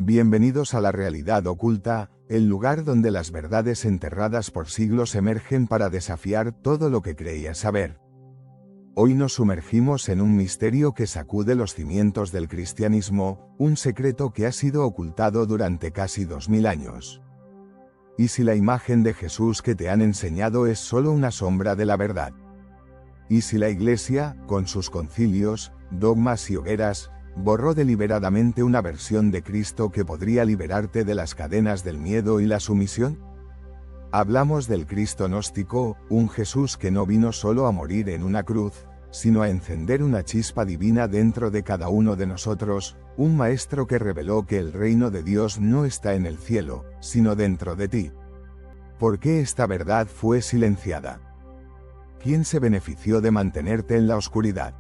Bienvenidos a la realidad oculta, el lugar donde las verdades enterradas por siglos emergen para desafiar todo lo que creías saber. Hoy nos sumergimos en un misterio que sacude los cimientos del cristianismo, un secreto que ha sido ocultado durante casi 2000 años. ¿Y si la imagen de Jesús que te han enseñado es solo una sombra de la verdad? ¿Y si la Iglesia, con sus concilios, dogmas y hogueras, borró deliberadamente una versión de Cristo que podría liberarte de las cadenas del miedo y la sumisión? Hablamos del Cristo gnóstico, un Jesús que no vino solo a morir en una cruz, sino a encender una chispa divina dentro de cada uno de nosotros, un maestro que reveló que el reino de Dios no está en el cielo, sino dentro de ti. ¿Por qué esta verdad fue silenciada? ¿Quién se benefició de mantenerte en la oscuridad?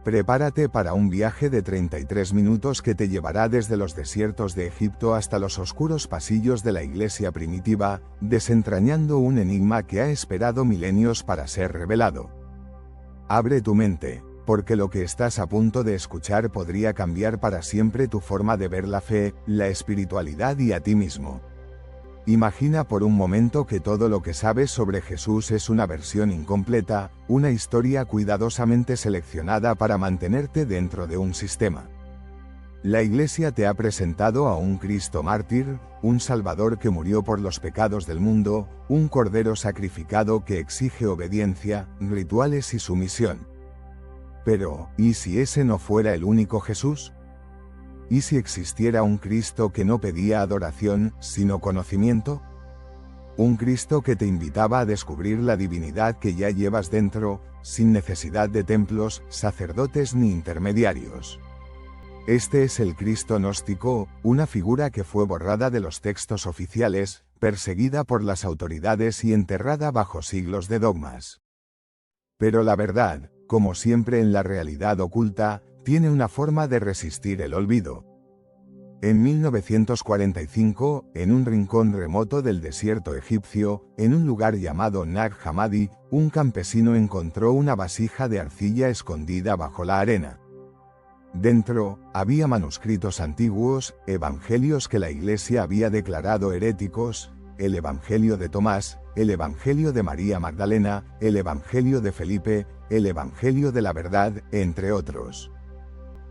Prepárate para un viaje de 33 minutos que te llevará desde los desiertos de Egipto hasta los oscuros pasillos de la iglesia primitiva, desentrañando un enigma que ha esperado milenios para ser revelado. Abre tu mente, porque lo que estás a punto de escuchar podría cambiar para siempre tu forma de ver la fe, la espiritualidad y a ti mismo. Imagina por un momento que todo lo que sabes sobre Jesús es una versión incompleta, una historia cuidadosamente seleccionada para mantenerte dentro de un sistema. La Iglesia te ha presentado a un Cristo mártir, un Salvador que murió por los pecados del mundo, un Cordero sacrificado que exige obediencia, rituales y sumisión. Pero, ¿y si ese no fuera el único Jesús? ¿Y si existiera un Cristo que no pedía adoración, sino conocimiento? Un Cristo que te invitaba a descubrir la divinidad que ya llevas dentro, sin necesidad de templos, sacerdotes ni intermediarios. Este es el Cristo gnóstico, una figura que fue borrada de los textos oficiales, perseguida por las autoridades y enterrada bajo siglos de dogmas. Pero la verdad, como siempre en la realidad oculta, tiene una forma de resistir el olvido. En 1945, en un rincón remoto del desierto egipcio, en un lugar llamado Nag Hammadi, un campesino encontró una vasija de arcilla escondida bajo la arena. Dentro, había manuscritos antiguos, evangelios que la Iglesia había declarado heréticos, el Evangelio de Tomás, el Evangelio de María Magdalena, el Evangelio de Felipe, el Evangelio de la Verdad, entre otros.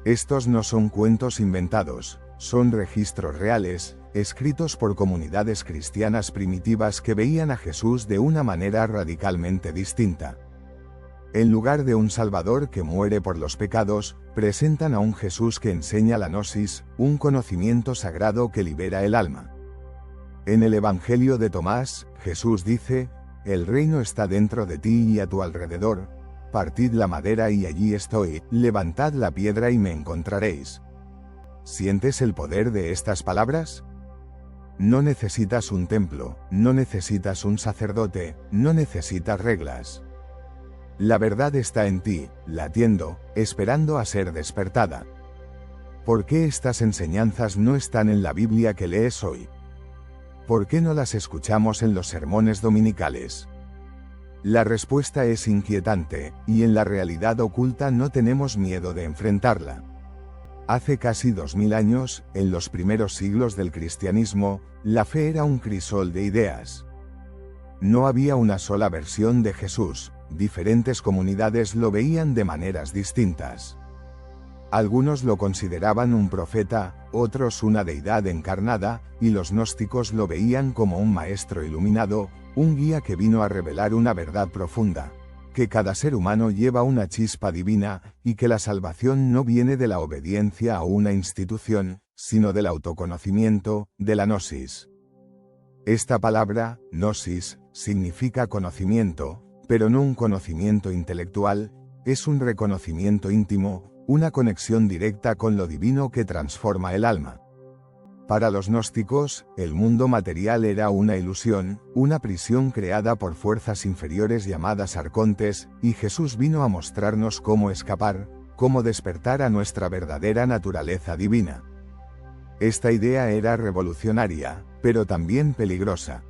Estos no son cuentos inventados, son registros reales, escritos por comunidades cristianas primitivas que veían a Jesús de una manera radicalmente distinta. En lugar de un Salvador que muere por los pecados, presentan a un Jesús que enseña la gnosis, un conocimiento sagrado que libera el alma. En el Evangelio de Tomás, Jesús dice: «El reino está dentro de ti y a tu alrededor. Partid la madera y allí estoy, levantad la piedra y me encontraréis». ¿Sientes el poder de estas palabras? No necesitas un templo, no necesitas un sacerdote, no necesitas reglas. La verdad está en ti, latiendo, esperando a ser despertada. ¿Por qué estas enseñanzas no están en la Biblia que lees hoy? ¿Por qué no las escuchamos en los sermones dominicales? La respuesta es inquietante, y en la realidad oculta no tenemos miedo de enfrentarla. Hace casi 2000 años, en los primeros siglos del cristianismo, la fe era un crisol de ideas. No había una sola versión de Jesús, diferentes comunidades lo veían de maneras distintas. Algunos lo consideraban un profeta, otros una deidad encarnada, y los gnósticos lo veían como un maestro iluminado, un guía que vino a revelar una verdad profunda, que cada ser humano lleva una chispa divina, y que la salvación no viene de la obediencia a una institución, sino del autoconocimiento, de la gnosis. Esta palabra, gnosis, significa conocimiento, pero no un conocimiento intelectual, es un reconocimiento íntimo, una conexión directa con lo divino que transforma el alma. Para los gnósticos, el mundo material era una ilusión, una prisión creada por fuerzas inferiores llamadas arcontes, y Jesús vino a mostrarnos cómo escapar, cómo despertar a nuestra verdadera naturaleza divina. Esta idea era revolucionaria, pero también peligrosa.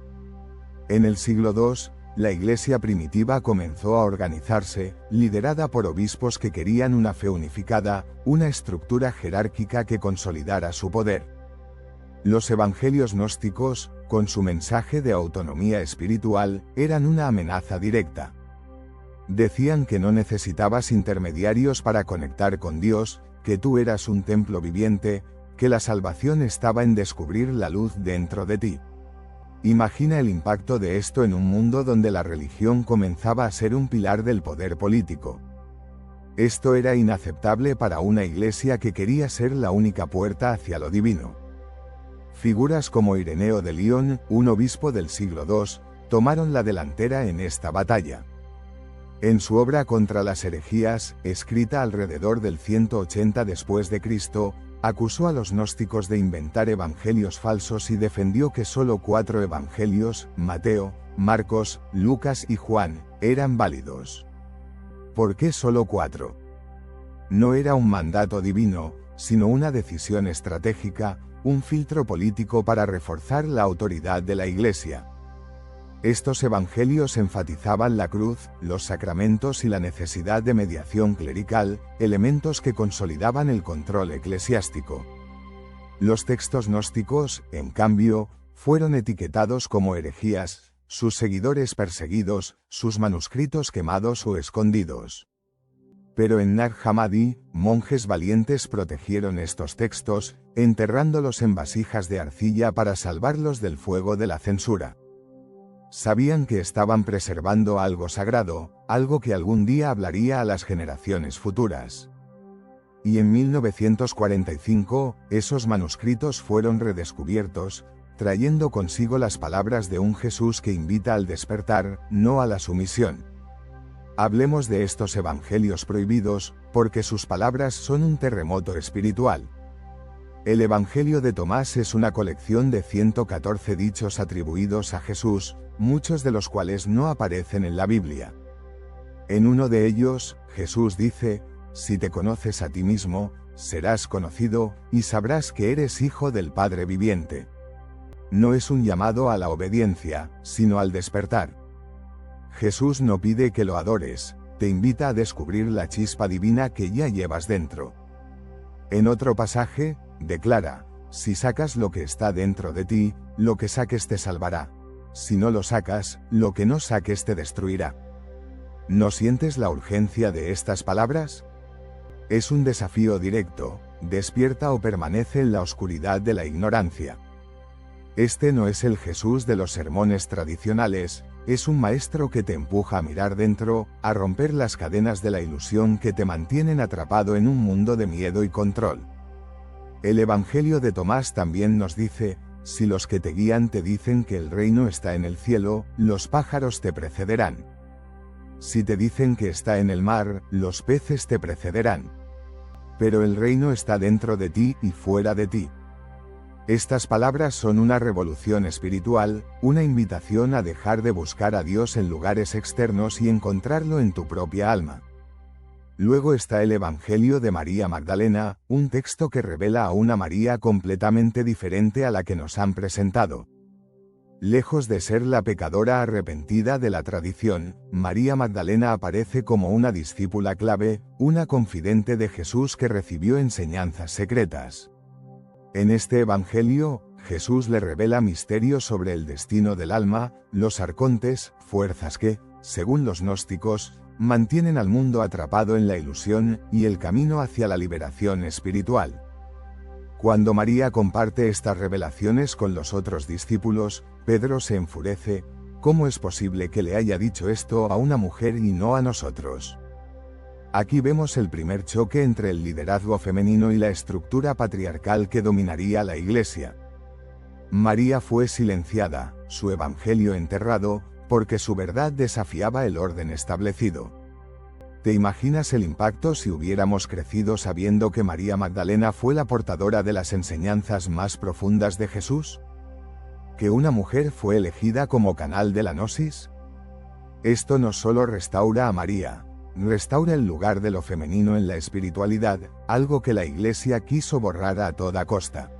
En el siglo II, la Iglesia primitiva comenzó a organizarse, liderada por obispos que querían una fe unificada, una estructura jerárquica que consolidara su poder. Los evangelios gnósticos, con su mensaje de autonomía espiritual, eran una amenaza directa. Decían que no necesitabas intermediarios para conectar con Dios, que tú eras un templo viviente, que la salvación estaba en descubrir la luz dentro de ti. Imagina el impacto de esto en un mundo donde la religión comenzaba a ser un pilar del poder político. Esto era inaceptable para una iglesia que quería ser la única puerta hacia lo divino. Figuras como Ireneo de Lyon, un obispo del siglo II, tomaron la delantera en esta batalla. En su obra Contra las herejías, escrita alrededor del 180 después de Cristo, acusó a los gnósticos de inventar evangelios falsos y defendió que solo 4 evangelios, Mateo, Marcos, Lucas y Juan, eran válidos. ¿Por qué solo 4? No era un mandato divino, sino una decisión estratégica, un filtro político para reforzar la autoridad de la Iglesia. Estos evangelios enfatizaban la cruz, los sacramentos y la necesidad de mediación clerical, elementos que consolidaban el control eclesiástico. Los textos gnósticos, en cambio, fueron etiquetados como herejías, sus seguidores perseguidos, sus manuscritos quemados o escondidos. Pero en Nag Hammadi, monjes valientes protegieron estos textos, enterrándolos en vasijas de arcilla para salvarlos del fuego de la censura. Sabían que estaban preservando algo sagrado, algo que algún día hablaría a las generaciones futuras. Y en 1945, esos manuscritos fueron redescubiertos, trayendo consigo las palabras de un Jesús que invita al despertar, no a la sumisión. Hablemos de estos evangelios prohibidos, porque sus palabras son un terremoto espiritual. El Evangelio de Tomás es una colección de 114 dichos atribuidos a Jesús, muchos de los cuales no aparecen en la Biblia. En uno de ellos, Jesús dice: «Si te conoces a ti mismo, serás conocido, y sabrás que eres hijo del Padre viviente». No es un llamado a la obediencia, sino al despertar. Jesús no pide que lo adores, te invita a descubrir la chispa divina que ya llevas dentro. En otro pasaje, declara: «Si sacas lo que está dentro de ti, lo que saques te salvará. Si no lo sacas, lo que no saques te destruirá». ¿No sientes la urgencia de estas palabras? Es un desafío directo: despierta o permanece en la oscuridad de la ignorancia. Este no es el Jesús de los sermones tradicionales, es un maestro que te empuja a mirar dentro, a romper las cadenas de la ilusión que te mantienen atrapado en un mundo de miedo y control. El Evangelio de Tomás también nos dice: «Si los que te guían te dicen que el reino está en el cielo, los pájaros te precederán. Si te dicen que está en el mar, los peces te precederán. Pero el reino está dentro de ti y fuera de ti». Estas palabras son una revolución espiritual, una invitación a dejar de buscar a Dios en lugares externos y encontrarlo en tu propia alma. Luego está el Evangelio de María Magdalena, un texto que revela a una María completamente diferente a la que nos han presentado. Lejos de ser la pecadora arrepentida de la tradición, María Magdalena aparece como una discípula clave, una confidente de Jesús que recibió enseñanzas secretas. En este Evangelio, Jesús le revela misterios sobre el destino del alma, los arcontes, fuerzas que, según los gnósticos, mantienen al mundo atrapado en la ilusión, y el camino hacia la liberación espiritual. Cuando María comparte estas revelaciones con los otros discípulos, Pedro se enfurece: «¿Cómo es posible que le haya dicho esto a una mujer y no a nosotros?». Aquí vemos el primer choque entre el liderazgo femenino y la estructura patriarcal que dominaría la Iglesia. María fue silenciada, su evangelio enterrado, porque su verdad desafiaba el orden establecido. ¿Te imaginas el impacto si hubiéramos crecido sabiendo que María Magdalena fue la portadora de las enseñanzas más profundas de Jesús? ¿Que una mujer fue elegida como canal de la gnosis? Esto no solo restaura a María, restaura el lugar de lo femenino en la espiritualidad, algo que la Iglesia quiso borrar a toda costa.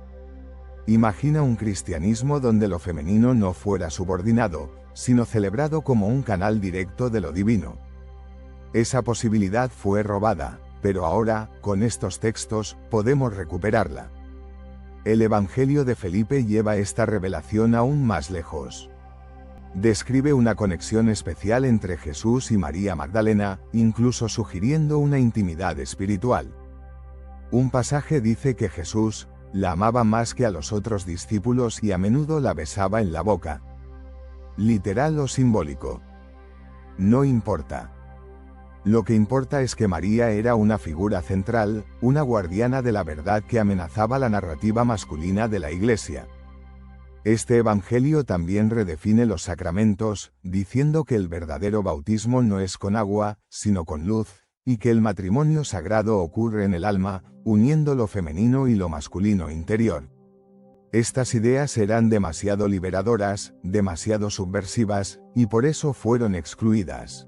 Imagina un cristianismo donde lo femenino no fuera subordinado, sino celebrado como un canal directo de lo divino. Esa posibilidad fue robada, pero ahora, con estos textos, podemos recuperarla. El Evangelio de Felipe lleva esta revelación aún más lejos. Describe una conexión especial entre Jesús y María Magdalena, incluso sugiriendo una intimidad espiritual. Un pasaje dice que Jesús la amaba más que a los otros discípulos y a menudo la besaba en la boca. ¿Literal o simbólico? No importa. Lo que importa es que María era una figura central, una guardiana de la verdad que amenazaba la narrativa masculina de la Iglesia. Este evangelio también redefine los sacramentos, diciendo que el verdadero bautismo no es con agua, sino con luz, y que el matrimonio sagrado ocurre en el alma, uniendo lo femenino y lo masculino interior. Estas ideas eran demasiado liberadoras, demasiado subversivas, y por eso fueron excluidas.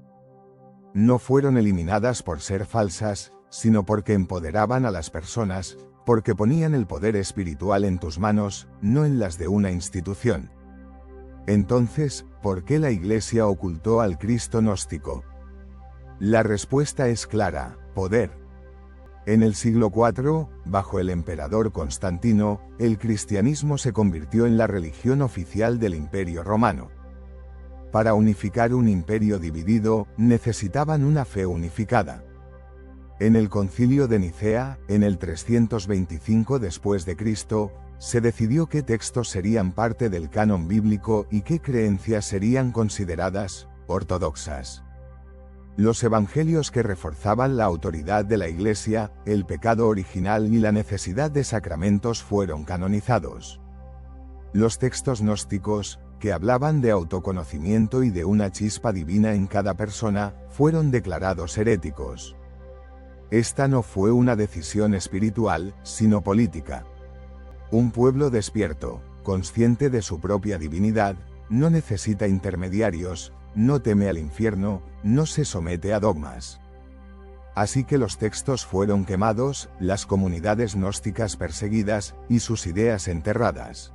No fueron eliminadas por ser falsas, sino porque empoderaban a las personas, porque ponían el poder espiritual en tus manos, no en las de una institución. Entonces, ¿por qué la Iglesia ocultó al Cristo gnóstico? La respuesta es clara: poder. En el siglo IV, bajo el emperador Constantino, el cristianismo se convirtió en la religión oficial del Imperio Romano. Para unificar un imperio dividido, necesitaban una fe unificada. En el Concilio de Nicea, en el 325 después de Cristo, se decidió qué textos serían parte del canon bíblico y qué creencias serían consideradas ortodoxas. Los evangelios que reforzaban la autoridad de la Iglesia, el pecado original y la necesidad de sacramentos fueron canonizados. Los textos gnósticos, que hablaban de autoconocimiento y de una chispa divina en cada persona, fueron declarados heréticos. Esta no fue una decisión espiritual, sino política. Un pueblo despierto, consciente de su propia divinidad, no necesita intermediarios, no teme al infierno, no se somete a dogmas. Así que los textos fueron quemados, las comunidades gnósticas perseguidas, y sus ideas enterradas.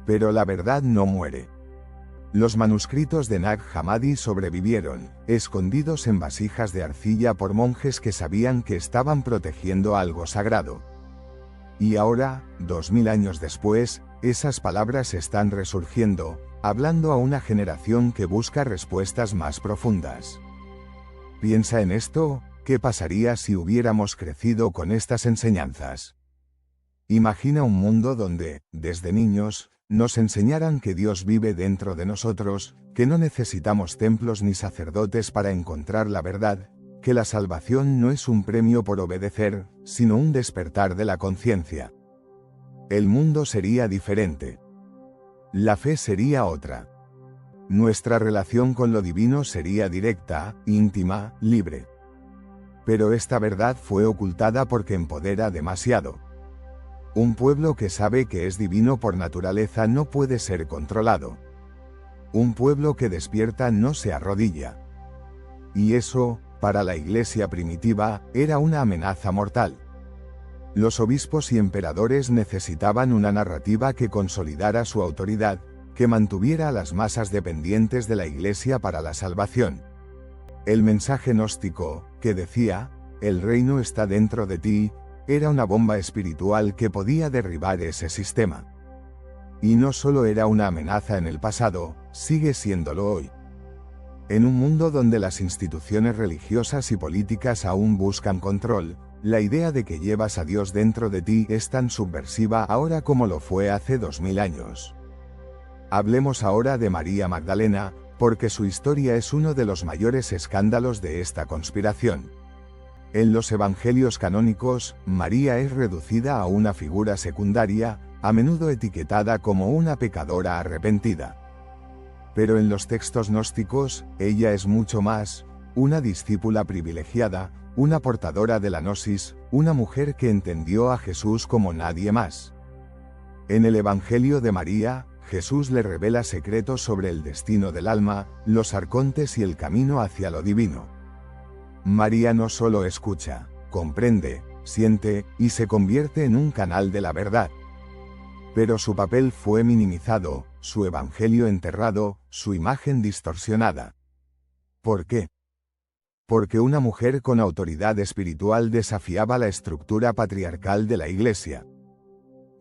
Pero la verdad no muere. Los manuscritos de Nag Hammadi sobrevivieron, escondidos en vasijas de arcilla por monjes que sabían que estaban protegiendo algo sagrado. Y ahora, 2000 años después, esas palabras están resurgiendo, hablando a una generación que busca respuestas más profundas. Piensa en esto: ¿qué pasaría si hubiéramos crecido con estas enseñanzas? Imagina un mundo donde, desde niños, nos enseñaran que Dios vive dentro de nosotros, que no necesitamos templos ni sacerdotes para encontrar la verdad, que la salvación no es un premio por obedecer, sino un despertar de la conciencia. El mundo sería diferente. La fe sería otra. Nuestra relación con lo divino sería directa, íntima, libre. Pero esta verdad fue ocultada porque empodera demasiado. Un pueblo que sabe que es divino por naturaleza no puede ser controlado. Un pueblo que despierta no se arrodilla. Y eso, para la Iglesia primitiva, era una amenaza mortal. Los obispos y emperadores necesitaban una narrativa que consolidara su autoridad, que mantuviera a las masas dependientes de la Iglesia para la salvación. El mensaje gnóstico, que decía, "El reino está dentro de ti", era una bomba espiritual que podía derribar ese sistema. Y no solo era una amenaza en el pasado, sigue siéndolo hoy. En un mundo donde las instituciones religiosas y políticas aún buscan control, la idea de que llevas a Dios dentro de ti es tan subversiva ahora como lo fue hace 2000 años. Hablemos ahora de María Magdalena, porque su historia es uno de los mayores escándalos de esta conspiración. En los evangelios canónicos, María es reducida a una figura secundaria, a menudo etiquetada como una pecadora arrepentida. Pero en los textos gnósticos, ella es mucho más: una discípula privilegiada, una portadora de la gnosis, una mujer que entendió a Jesús como nadie más. En el Evangelio de María, Jesús le revela secretos sobre el destino del alma, los arcontes y el camino hacia lo divino. María no solo escucha, comprende, siente, y se convierte en un canal de la verdad. Pero su papel fue minimizado, su evangelio enterrado, su imagen distorsionada. ¿Por qué? Porque una mujer con autoridad espiritual desafiaba la estructura patriarcal de la Iglesia.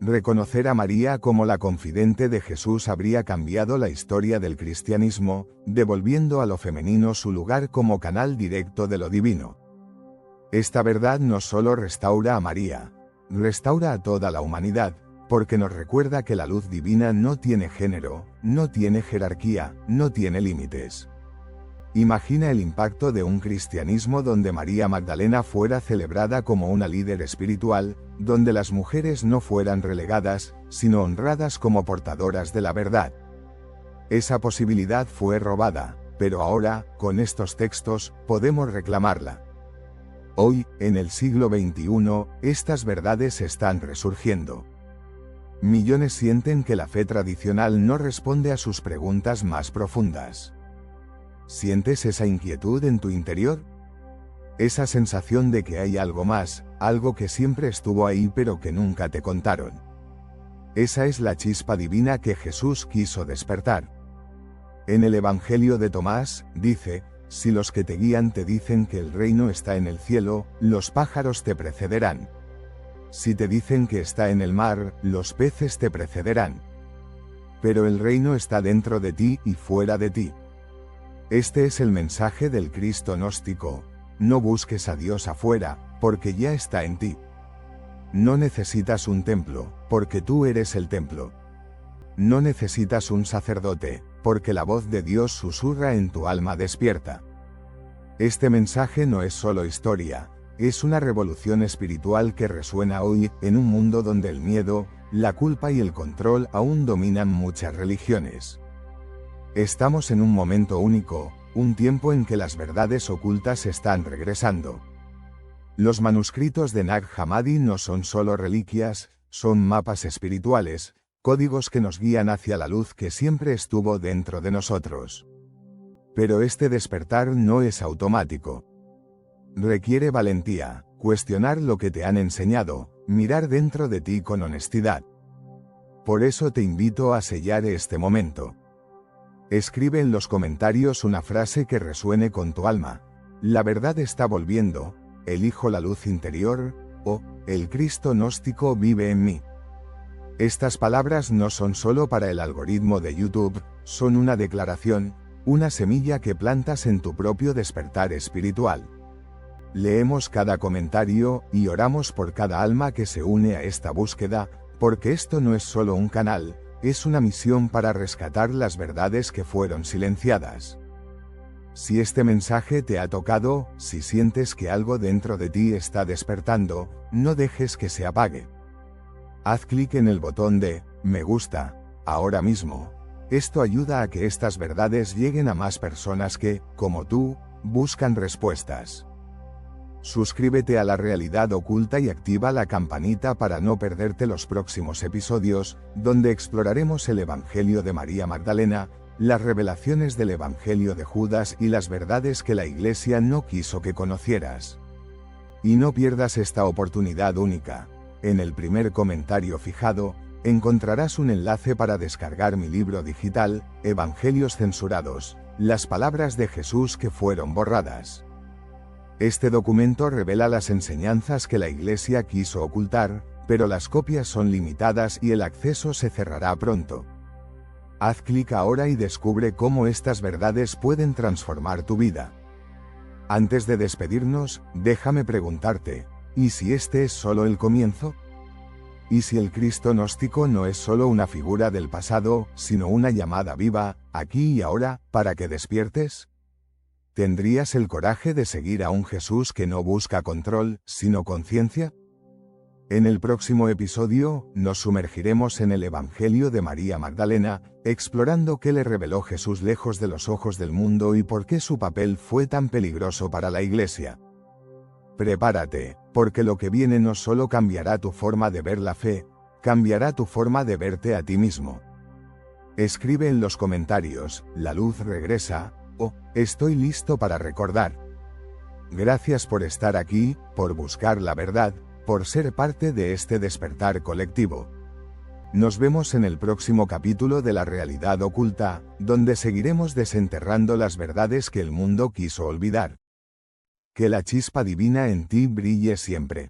Reconocer a María como la confidente de Jesús habría cambiado la historia del cristianismo, devolviendo a lo femenino su lugar como canal directo de lo divino. Esta verdad no solo restaura a María, restaura a toda la humanidad, porque nos recuerda que la luz divina no tiene género, no tiene jerarquía, no tiene límites. Imagina el impacto de un cristianismo donde María Magdalena fuera celebrada como una líder espiritual, donde las mujeres no fueran relegadas, sino honradas como portadoras de la verdad. Esa posibilidad fue robada, pero ahora, con estos textos, podemos reclamarla. Hoy, en el siglo XXI, estas verdades están resurgiendo. Millones sienten que la fe tradicional no responde a sus preguntas más profundas. ¿Sientes esa inquietud en tu interior? Esa sensación de que hay algo más, algo que siempre estuvo ahí pero que nunca te contaron. Esa es la chispa divina que Jesús quiso despertar. En el Evangelio de Tomás, dice: si los que te guían te dicen que el reino está en el cielo, los pájaros te precederán. Si te dicen que está en el mar, los peces te precederán. Pero el reino está dentro de ti y fuera de ti. Este es el mensaje del Cristo gnóstico: no busques a Dios afuera, porque ya está en ti. No necesitas un templo, porque tú eres el templo. No necesitas un sacerdote, porque la voz de Dios susurra en tu alma despierta. Este mensaje no es solo historia, es una revolución espiritual que resuena hoy, en un mundo donde el miedo, la culpa y el control aún dominan muchas religiones. Estamos en un momento único, un tiempo en que las verdades ocultas están regresando. Los manuscritos de Nag Hammadi no son solo reliquias, son mapas espirituales, códigos que nos guían hacia la luz que siempre estuvo dentro de nosotros. Pero este despertar no es automático. Requiere valentía, cuestionar lo que te han enseñado, mirar dentro de ti con honestidad. Por eso te invito a sellar este momento. Escribe en los comentarios una frase que resuene con tu alma: la verdad está volviendo, elijo la luz interior, o el Cristo gnóstico vive en mí. Estas palabras no son solo para el algoritmo de YouTube, son una declaración, una semilla que plantas en tu propio despertar espiritual. Leemos cada comentario y oramos por cada alma que se une a esta búsqueda, porque esto no es solo un canal, es una misión para rescatar las verdades que fueron silenciadas. Si este mensaje te ha tocado, si sientes que algo dentro de ti está despertando, no dejes que se apague. Haz clic en el botón de me gusta, ahora mismo. Esto ayuda a que estas verdades lleguen a más personas que, como tú, buscan respuestas. Suscríbete a La Realidad Oculta y activa la campanita para no perderte los próximos episodios, donde exploraremos el Evangelio de María Magdalena, las revelaciones del Evangelio de Judas y las verdades que la Iglesia no quiso que conocieras. Y no pierdas esta oportunidad única. En el primer comentario fijado, encontrarás un enlace para descargar mi libro digital, Evangelios censurados, las palabras de Jesús que fueron borradas. Este documento revela las enseñanzas que la Iglesia quiso ocultar, pero las copias son limitadas y el acceso se cerrará pronto. Haz clic ahora y descubre cómo estas verdades pueden transformar tu vida. Antes de despedirnos, déjame preguntarte, ¿y si este es solo el comienzo? ¿Y si el Cristo gnóstico no es solo una figura del pasado, sino una llamada viva, aquí y ahora, para que despiertes? ¿Tendrías el coraje de seguir a un Jesús que no busca control, sino conciencia? En el próximo episodio, nos sumergiremos en el Evangelio de María Magdalena, explorando qué le reveló Jesús lejos de los ojos del mundo y por qué su papel fue tan peligroso para la Iglesia. Prepárate, porque lo que viene no solo cambiará tu forma de ver la fe, cambiará tu forma de verte a ti mismo. Escribe en los comentarios, la luz regresa, o estoy listo para recordar. Gracias por estar aquí, por buscar la verdad, por ser parte de este despertar colectivo. Nos vemos en el próximo capítulo de La Realidad Oculta, donde seguiremos desenterrando las verdades que el mundo quiso olvidar. Que la chispa divina en ti brille siempre.